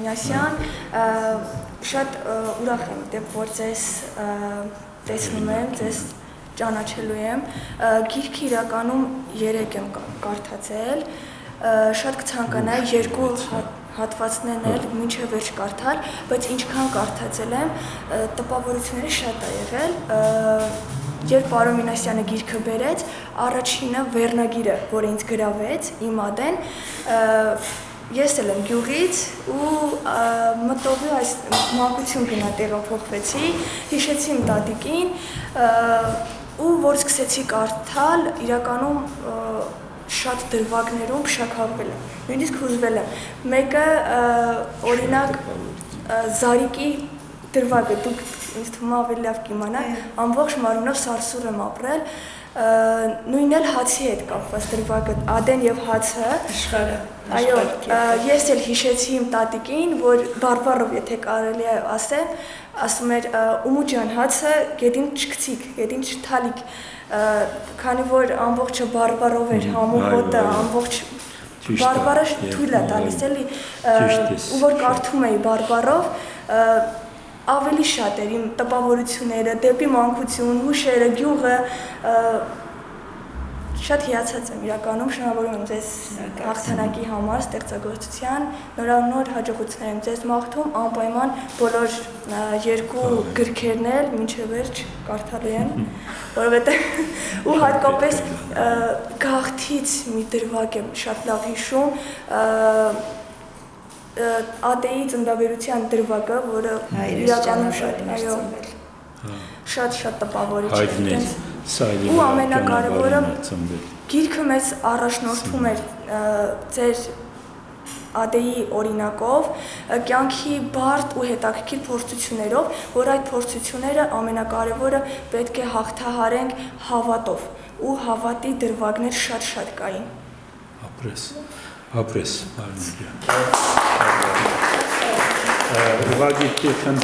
Մինասյան, շատ ուրախ եմ, որ ձեզ տեսնում եմ, ձեզ ճանաչելու եմ, գիրքը իրականում 3 եմ կարդացել, շատ կցանկանայի 2 հատվածներն էլ մինչև վերջ կարդալ, բայց ինչքան կարդացել եմ, տպավորությունները շատ է եղել, երբ Պարոն Մինասյանը գիրքը բերեց, առաջինը վերնագիրը, որը ինձ գրավեց, իմ ադեն, ես էլ եմ գյուղից ու մտովի այս մանկություն գնա տեղափոխվեցի, հիշեցի իմ տատիկին ու որ սկսեցի կարդալ, իրականում շատ դրվագներում փշաքավվել եմ, նույնիսկ հուզվել եմ, մեկը օրինակ Զարիկի դրվագը, դուք ինձ թվում ավելի լավ կիմանաք, ամբողջ մարմնով սարսուռ եմ ապրել, նույնն էլ հացի հետ կապված դրվագը, ադեն և հացը, այո, ես էլ հիշեցի իմ տատիկին, որ բարբառով եթե կարելի է ասեմ, ասում էր Ումու ջան հացը գետին չգցիկ, գետին չթալիք, քանի որ ամբողջը բարբառով էր համու հոտը, ամբողջ բարբառը թույլ է տալիս էլի, ու որ կարդում էի բարբառով, ավելի շատ էր իմ տպավորությունները, դեպի մանկություն, հուշերը, գյուղը, շատ հիացած եմ իրականում, շնորհավորում եմ ձեզ հաղթանակի համար, ստեղծագործության, նորանոր հաջողություններ եմ ձեզ մաղթում, անպայման բոլոր 2 գրքերն էլ մինչև վերջ կարդալու եմ, որովհետև ու հատկապես գաղթից մի դրվագ եմ շատ լավ հիշում, ադեի ծննդաբերության դրվագը, որը իրականում շատ տպավորիչ է, ու ամենակարևորը գիրքը մեզ առաջնորդում էր ձեր ադեի օրինակով, կյանքի բարդ ու հետաքրքիր փորձություններով, որ այդ փորձությունները ամենակարևորը պետք է հաղթահարենք հավատով, ու հավատի դրվագներ շատ կային։ Ապրես, Արմեն ջան։